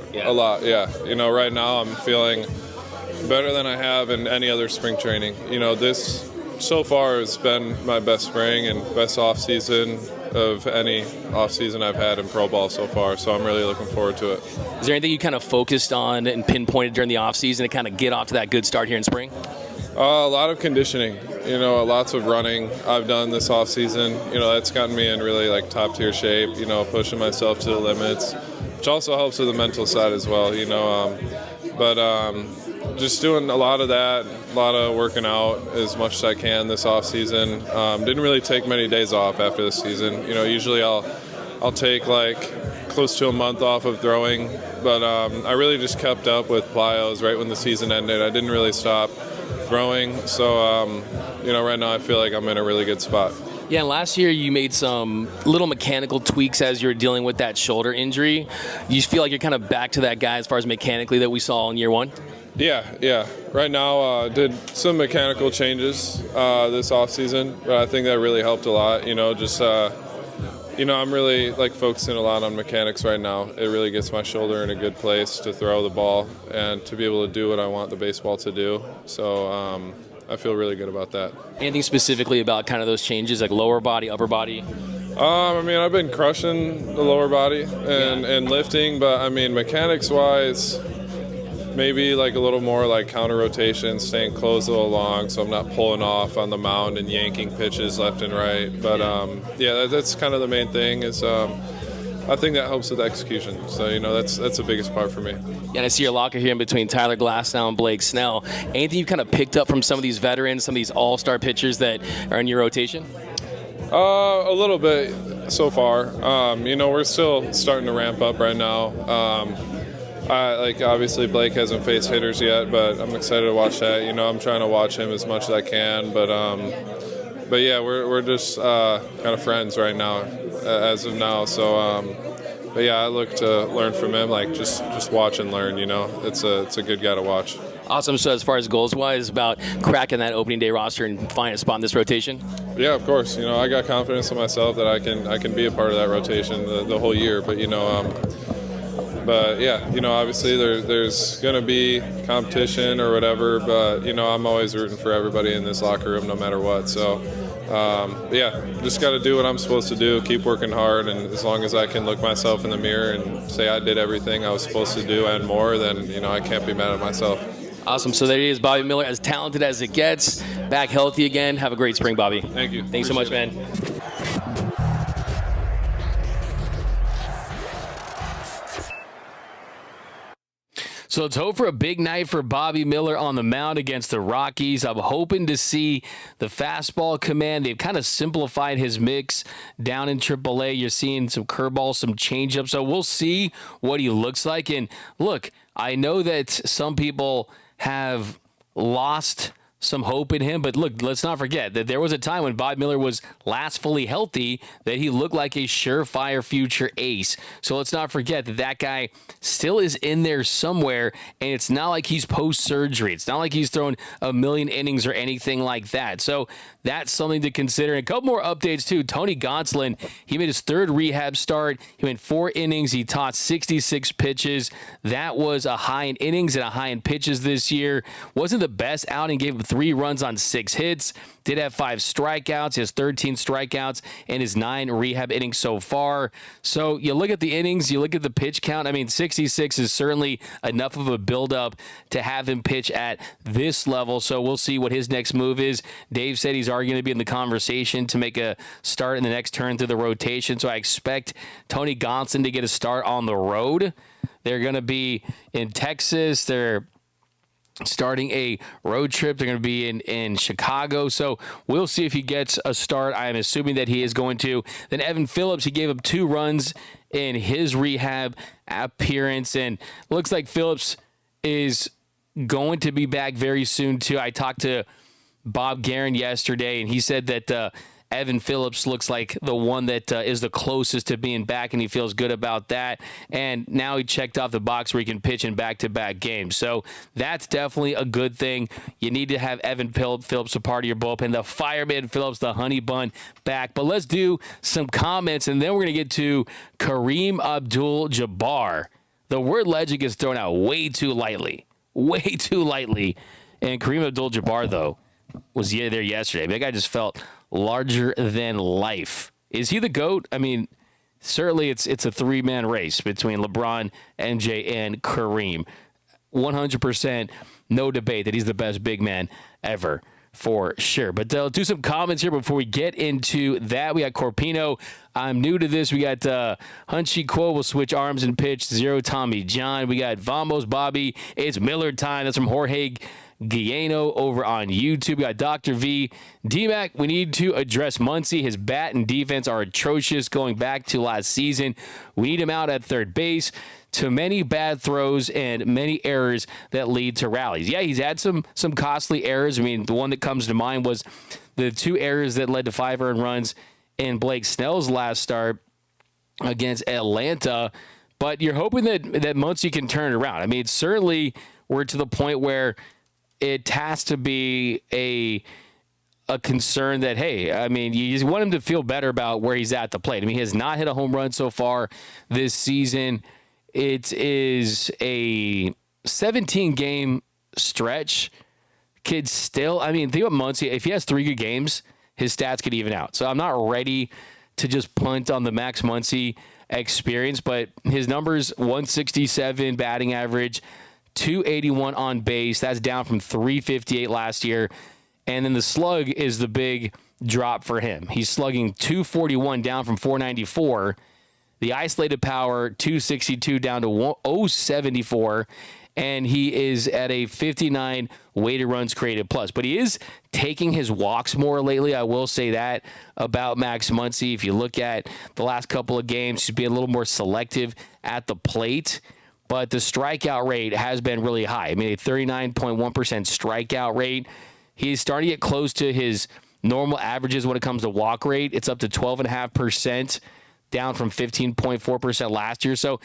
yeah. Right now I'm feeling better than I have in any other spring training. This so far has been my best spring and best off season of any off season I've had in pro ball so far. So I'm really looking forward to it. Is there anything you kind of focused on and pinpointed during the off season to kind of get off to that good start here in spring? A lot of conditioning, lots of running I've done this off season. That's gotten me in really top tier shape, pushing myself to the limits, which also helps with the mental side as well, just doing a lot of that, a lot of working out as much as I can this off season. Didn't really take many days off after the season. Usually I'll take close to a month off of throwing, but I really just kept up with plyos right when the season ended. I didn't really stop throwing, so right now I feel like I'm in a really good spot. Yeah, and last year you made some little mechanical tweaks as you were dealing with that shoulder injury. You feel like you're kind of back to that guy as far as mechanically that we saw in year one? Yeah. Right now, did some mechanical changes this off season, but I think that really helped a lot. I'm really focusing a lot on mechanics right now. It really gets my shoulder in a good place to throw the ball and to be able to do what I want the baseball to do. So I feel really good about that. Anything specifically about kind of those changes, like lower body, upper body? I've been crushing the lower body and lifting, but mechanics-wise, maybe a little more counter rotation, staying close a little long, so I'm not pulling off on the mound and yanking pitches left and right. But that's kind of the main thing, is I think that helps with execution. So, that's the biggest part for me. Yeah, and I see your locker here in between Tyler Glasnow and Blake Snell. Anything you kind of picked up from some of these veterans, some of these all-star pitchers that are in your rotation? A little bit so far. We're still starting to ramp up right now. Obviously Blake hasn't faced hitters yet, but I'm excited to watch that. I'm trying to watch him as much as I can, but yeah, we're just kind of friends right now, as of now. So, but yeah, I look to learn from him. Just watch and learn. It's a good guy to watch. Awesome. So as far as goals-wise, about cracking that opening day roster and finding a spot in this rotation? Yeah, of course. I got confidence in myself that I can be a part of that rotation the whole year. But But yeah, obviously there's going to be competition or whatever, but I'm always rooting for everybody in this locker room no matter what. So yeah, just got to do what I'm supposed to do, keep working hard, and as long as I can look myself in the mirror and say I did everything I was supposed to do and more, then I can't be mad at myself. Awesome. So there he is, Bobby Miller, as talented as it gets, back healthy again. Have a great spring, Bobby. Thank you. Thanks so much, man. So let's hope for a big night for Bobby Miller on the mound against the Rockies. I'm hoping to see the fastball command. They've kind of simplified his mix down in AAA. You're seeing some curveballs, some changeups. So we'll see what he looks like. And look, I know that some people have lost some hope in him, but look, let's not forget that there was a time when Bob Miller was last fully healthy that he looked like a surefire future ace. So let's not forget that that guy still is in there somewhere, and it's not like he's post-surgery. It's not like he's thrown a million innings or anything like that. So that's something to consider. And a couple more updates, too. Tony Gonsolin, he made his third rehab start. He went 4 innings. He tossed 66 pitches. That was a high in innings and a high in pitches this year. Wasn't the best outing. Gave him 3 runs on 6 hits. Did have 5 strikeouts. He has 13 strikeouts in his 9 rehab innings so far. So you look at the innings, you look at the pitch count. I mean, 66 is certainly enough of a buildup to have him pitch at this level. So we'll see what his next move is. Dave said he's already going to be in the conversation to make a start in the next turn through the rotation. So I expect Tony Gonsolin to get a start on the road. They're going to be in Texas. They're starting a road trip. They're going to be in Chicago. So we'll see if he gets a start. I am assuming that he is going to. Then Evan Phillips, he gave up 2 runs in his rehab appearance. And looks like Phillips is going to be back very soon, too. I talked to Bob Guerin yesterday, and he said that Evan Phillips looks like the one that is the closest to being back, and he feels good about that. And now he checked off the box where he can pitch in back-to-back games. So that's definitely a good thing. You need to have Evan Phillips a part of your bullpen. The fireman Phillips, the honey bun back. But let's do some comments, and then we're going to get to Kareem Abdul-Jabbar. The word legend gets thrown out way too lightly. Way too lightly. And Kareem Abdul-Jabbar, though, was there yesterday. That guy just felt larger than life. Is he the GOAT? I mean, certainly it's a 3-man race between LeBron, MJ, and Kareem. 100%, no debate that he's the best big man ever, for sure. But I'll do some comments here before we get into that. We got Corpino. I'm new to this. We got Hunchy Quo will switch arms and pitch. 0 Tommy John. We got Vamos Bobby. It's Miller time. That's from Jorge Guilleno over on YouTube. We got Dr. V. D-Mac, we need to address Muncy. His bat and defense are atrocious going back to last season. We need him out at third base. Too many bad throws and many errors that lead to rallies. Yeah, he's had some costly errors. I mean, the one that comes to mind was the 2 errors that led to 5 earned runs in Blake Snell's last start against Atlanta. But you're hoping that Muncy can turn it around. I mean, certainly we're to the point where it has to be a concern that, hey, I mean, you just want him to feel better about where he's at the plate. I mean, he has not hit a home run so far this season. It is a 17-game stretch. Kid still, I mean, think about Muncy. If he has 3 good games, his stats could even out. So I'm not ready to just punt on the Max Muncy experience, but his numbers, 167 batting average, 281 on base. That's down from 358 last year. And then the slug is the big drop for him. He's slugging 241 down from 494. The isolated power, 262 down to 074, and he is at a 59 weighted runs created plus. But he is taking his walks more lately. I will say that about Max Muncy. If you look at the last couple of games, he's being a little more selective at the plate. But the strikeout rate has been really high. I mean, a 39.1% strikeout rate. He's starting to get close to his normal averages when it comes to walk rate. It's up to 12.5%, down from 15.4% last year. So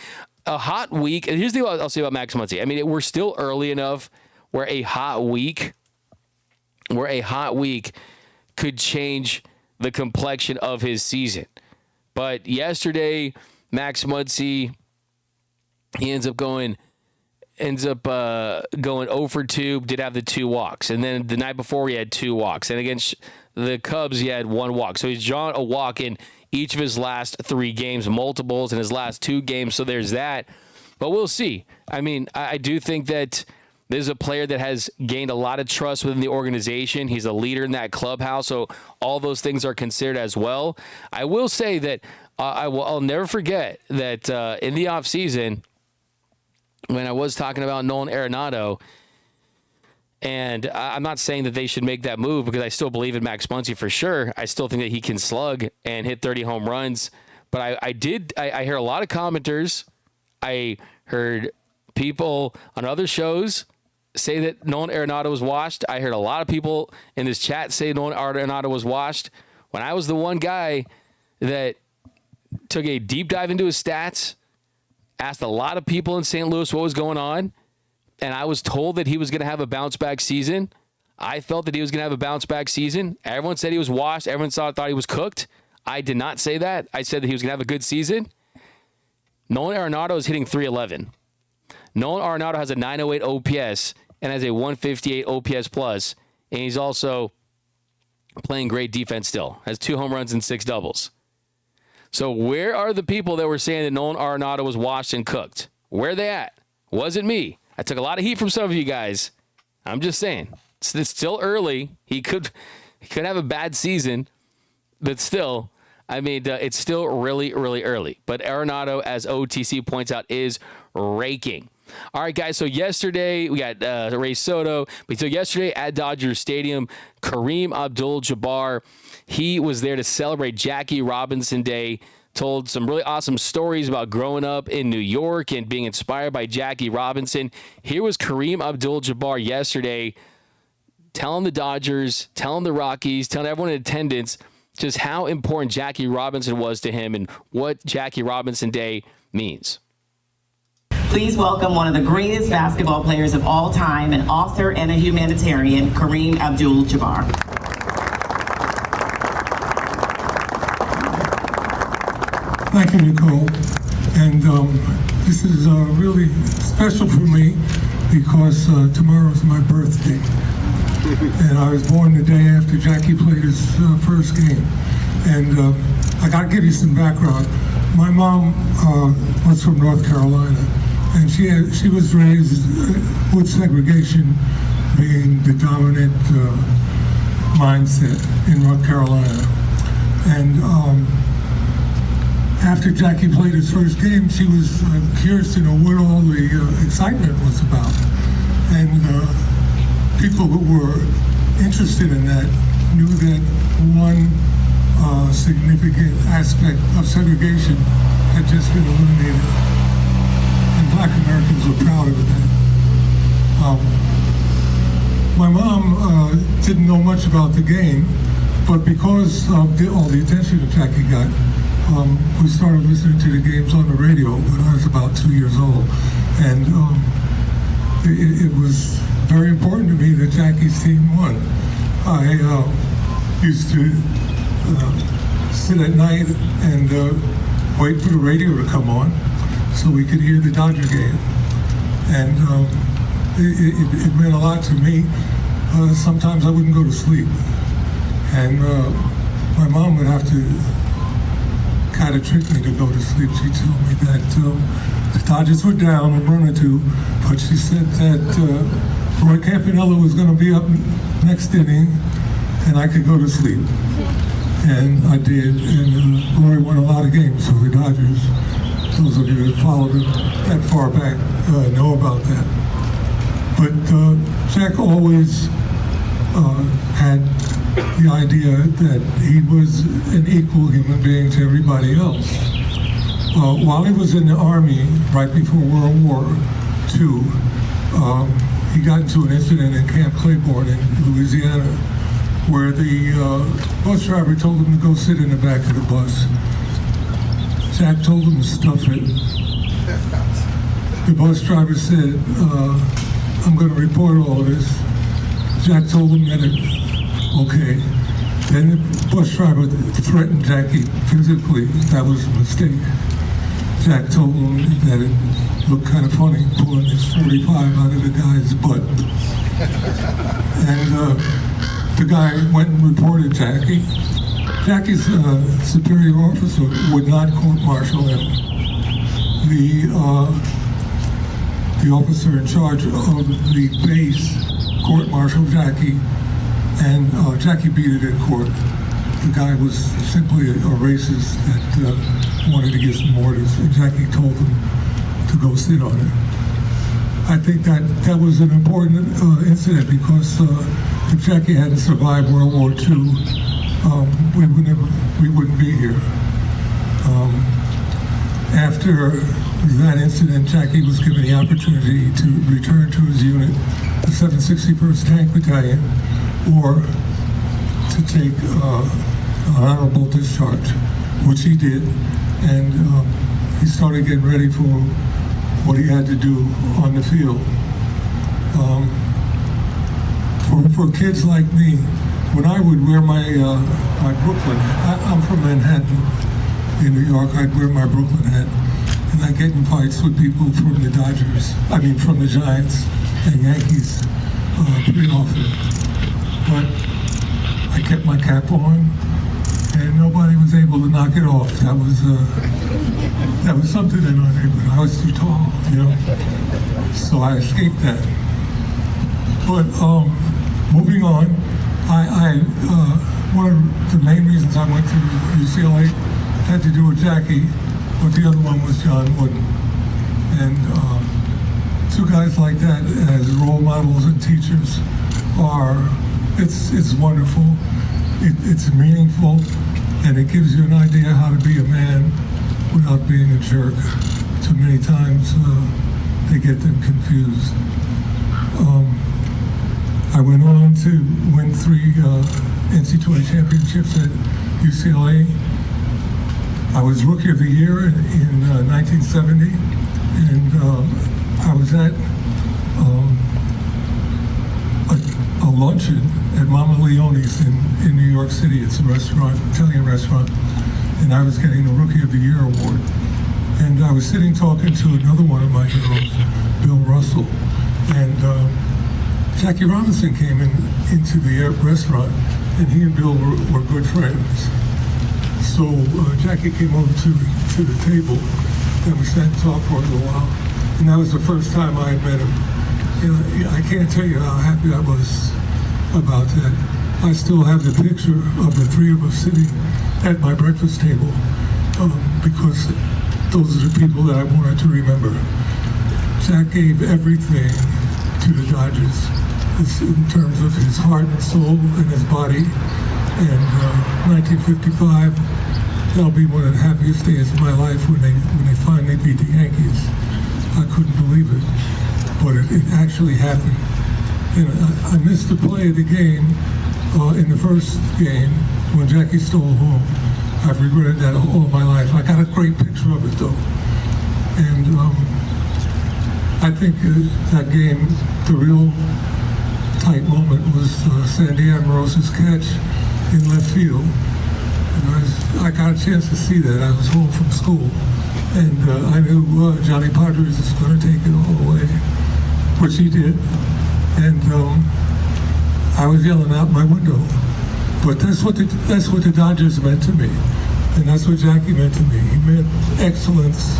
a hot week. And here's the thing I'll say about Max Muncy. I mean, we're still early enough where a hot week could change the complexion of his season. But yesterday, Max Muncy, he ends up going 0 for 2, did have the 2 walks. And then the night before, he had 2 walks. And against the Cubs, he had 1 walk. So he's drawn a walk in each of his last 3 games, multiples in his last 2 games. So there's that. But we'll see. I mean, I do think that this is a player that has gained a lot of trust within the organization. He's a leader in that clubhouse. So all those things are considered as well. I will say that I'll never forget that in the offseason, when I was talking about Nolan Arenado, and I'm not saying that they should make that move because I still believe in Max Muncy for sure. I still think that he can slug and hit 30 home runs. But I hear a lot of commenters. I heard people on other shows say that Nolan Arenado was washed. I heard a lot of people in this chat say Nolan Arenado was washed. When I was the one guy that took a deep dive into his stats, asked a lot of people in St. Louis what was going on, and I was told that he was going to have a bounce-back season. I felt that he was going to have a bounce-back season. Everyone said he was washed. Everyone thought he was cooked. I did not say that. I said that he was going to have a good season. Nolan Arenado is hitting .311. Nolan Arenado has a .908 OPS and has a 158 OPS plus, and he's also playing great defense still. Has 2 home runs and 6 doubles. So where are the people that were saying that Nolan Arenado was washed and cooked? Where are they at? Wasn't me. I took a lot of heat from some of you guys. I'm just saying. It's still early. He could have a bad season, but still, I mean, it's still really, really early. But Arenado, as OTC points out, is raking. All right, guys, so yesterday we got Ray Soto. So yesterday at Dodgers Stadium, Kareem Abdul-Jabbar, he was there to celebrate Jackie Robinson Day, told some really awesome stories about growing up in New York and being inspired by Jackie Robinson. Here was Kareem Abdul-Jabbar yesterday telling the Dodgers, telling the Rockies, telling everyone in attendance just how important Jackie Robinson was to him and what Jackie Robinson Day means. Please welcome one of the greatest basketball players of all time, an author and a humanitarian, Kareem Abdul-Jabbar. Thank you, Nicole. And this is really special for me because tomorrow is my birthday. And I was born the day after Jackie played his first game. And I got to give you some background. My mom was from North Carolina, and she was raised with segregation being the dominant mindset in North Carolina. And after Jackie played his first game, she was curious to know what all the excitement was about. And people who were interested in that knew that one significant aspect of segregation had just been eliminated. And Black Americans were proud of that. My mom didn't know much about the game, but because of all the attention that Jackie got, we started listening to the games on the radio when I was about 2 years old. And it was very important to me that Jackie's team won. I used to sit at night and wait for the radio to come on so we could hear the Dodger game. And it meant a lot to me. Sometimes I wouldn't go to sleep. And my mom would have to kind of trick me to go to sleep. She told me that the Dodgers were down in 1-2, but she said that Roy Campanella was going to be up next inning and I could go to sleep. And I did, and Roy won a lot of games for the Dodgers. Those of you that followed him that far back know about that. But Jack always had the idea that he was an equal human being to everybody else. While he was in the Army, right before World War II, he got into an incident in Camp Claiborne in Louisiana, where the bus driver told him to go sit in the back of the bus. Jack told him to stuff it. The bus driver said, I'm going to report all of this. Jack told him that okay. Then the bus driver threatened Jackie physically. That was a mistake. Jack told him that it looked kind of funny pulling his 45 out of the guy's butt. And the guy went and reported Jackie. Jackie's superior officer would not court-martial him. The officer in charge of the base court-martialed Jackie, and Jackie beat it in court. The guy was simply a racist that wanted to get some orders, and Jackie told him to go sit on it. I think that was an important incident because if Jackie hadn't survived World War II, we wouldn't be here. After that incident, Jackie was given the opportunity to return to his unit, the 761st Tank Battalion, or to take an honorable discharge, which he did, and he started getting ready for what he had to do on the field. For kids like me, when I would wear my Brooklyn hat, I'm from Manhattan in New York, I'd wear my Brooklyn hat, and I'd get in fights with people from the from the Giants and Yankees pretty often. But I kept my cap on, and nobody was able to knock it off. That was something in our neighborhood. I was too tall, so I escaped that. But moving on, one of the main reasons I went to UCLA had to do with Jackie, but the other one was John Wooden. And two guys like that as role models and teachers it's wonderful, it's meaningful, and it gives you an idea how to be a man without being a jerk. Too many times they get them confused. I went on to win 3 NC20 championships at UCLA. I was Rookie of the Year in 1970, and I was at a luncheon at Mama Leone's in New York City. It's a restaurant, Italian restaurant, and I was getting the Rookie of the Year award. And I was sitting talking to another one of my heroes, Bill Russell, and Jackie Robinson came into the restaurant, and he and Bill were good friends. So Jackie came over to the table, and we sat and talked for a little while. And that was the first time I had met him. I can't tell you how happy I was about that. I still have the picture of the 3 of us sitting at my breakfast table because those are the people that I wanted to remember. Jack gave everything to the Dodgers in terms of his heart and soul and his body. And 1955, that'll be one of the happiest days of my life when they finally beat the Yankees. I couldn't believe it, but it actually happened. I missed the play of the game in the first game when Jackie stole home. I've regretted that all my life. I got a great picture of it though. And I think that game, the real tight moment was Sandy Amarosa's catch in left field. And I got a chance to see that. I was home from school, and I knew Johnny Padres was going to take it all the way, which he did. And I was yelling out my window. But that's what the Dodgers meant to me, and that's what Jackie meant to me. He meant excellence,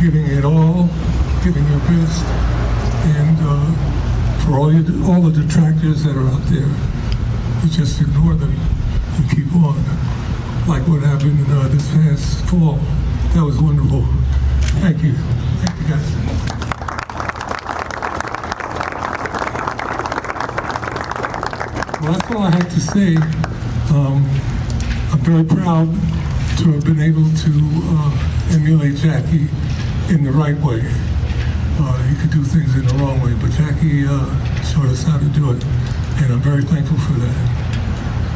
giving it all, giving your best, and for all the detractors that are out there, you just ignore them and keep on. Like what happened this past fall. That was wonderful. Thank you. Thank you, guys. Well, that's all I have to say. I'm very proud to have been able to emulate Jackie in the right way. You could do things in the wrong way, but Jackie showed us how to do it, and I'm very thankful for that.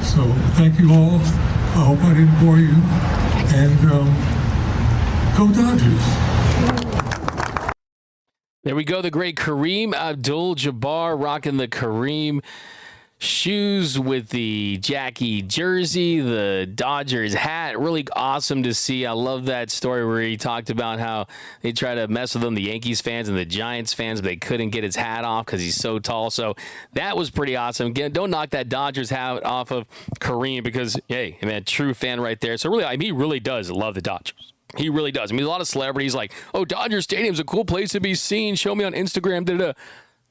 So thank you all. I hope I didn't bore you, and go Dodgers. There we go, the great Kareem Abdul-Jabbar rocking the Kareem shoes with the Jackie jersey, the Dodgers hat. Really awesome to see. I love that story where he talked about how they try to mess with him, the Yankees fans and the Giants fans, but they couldn't get his hat off because he's so tall. So that was pretty awesome. Again, don't knock that Dodgers hat off of Kareem because, hey, man, true fan right there. So really, I mean, he really does love the Dodgers. He really does. I mean, a lot of celebrities like, oh, Dodger Stadium's a cool place to be seen. Show me on Instagram. Da-da-da.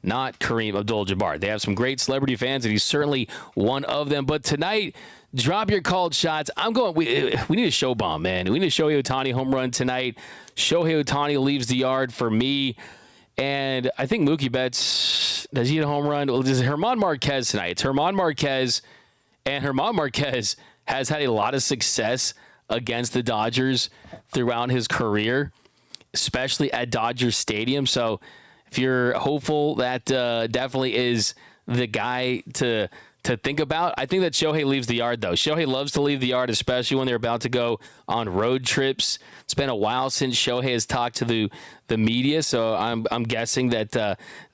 Not Kareem Abdul-Jabbar. They have some great celebrity fans, and he's certainly one of them. But tonight, drop your called shots. We need a show bomb, man. We need a Shohei Ohtani home run tonight. Shohei Ohtani leaves the yard for me. And I think Mookie Betts, does he hit a home run? Well, this is German Marquez tonight. It's German Marquez, and German Marquez has had a lot of success against the Dodgers throughout his career, especially at Dodger Stadium. So if you're hopeful, that definitely is the guy to think about. I think that Shohei leaves the yard, though. Shohei loves to leave the yard, especially when they're about to go on road trips. It's been a while since Shohei has talked to the media, so I'm guessing that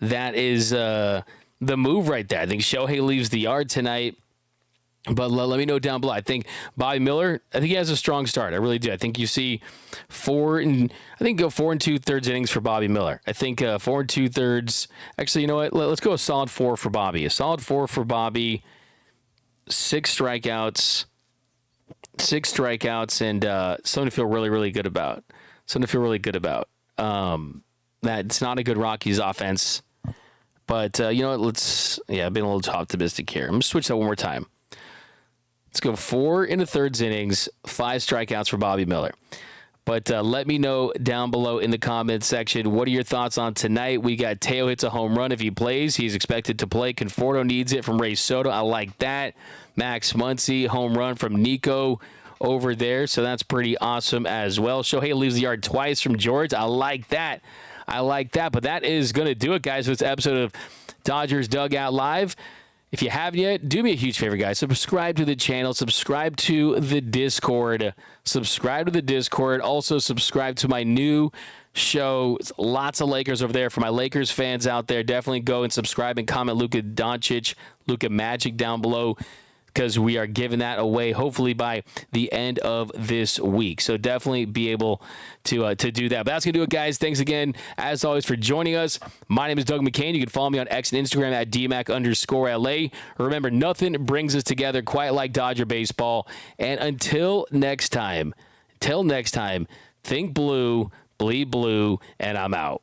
that is the move right there. I think Shohei leaves the yard tonight. But let me know down below. I think Bobby Miller, I think he has a strong start. I really do. I think you see go 4 2/3 innings for Bobby Miller. I think 4 2/3. Actually, you know what? Let's go a solid 4 for Bobby. A solid 4 for Bobby. 6 strikeouts, and something to feel really, really good about. That it's not a good Rockies offense. But you know what? I've been a little too optimistic here. I'm going to switch that one more time. Let's go 4 1/3 innings, 5 strikeouts for Bobby Miller. But let me know down below in the comments section, what are your thoughts on tonight? We got Teo hits a home run if he plays. He's expected to play. Conforto needs it from Ray Soto. I like that. Max Muncy, home run from Nico over there. So that's pretty awesome as well. Shohei leaves the yard twice from George. I like that. But that is going to do it, guys, for this episode of Dodgers Dugout Live. If you haven't yet, do me a huge favor, guys. Subscribe to the channel. Subscribe to the Discord. Also, subscribe to my new show. Lots of Lakers over there. For my Lakers fans out there, definitely go and subscribe and comment Luka Doncic, Luka Magic down below, because we are giving that away hopefully by the end of this week. So definitely be able to do that. But that's going to do it, guys. Thanks again, as always, for joining us. My name is Doug McKain. You can follow me on X and Instagram at DMAC_LA. Remember, nothing brings us together quite like Dodger baseball. And until next time, think blue, bleed blue, and I'm out.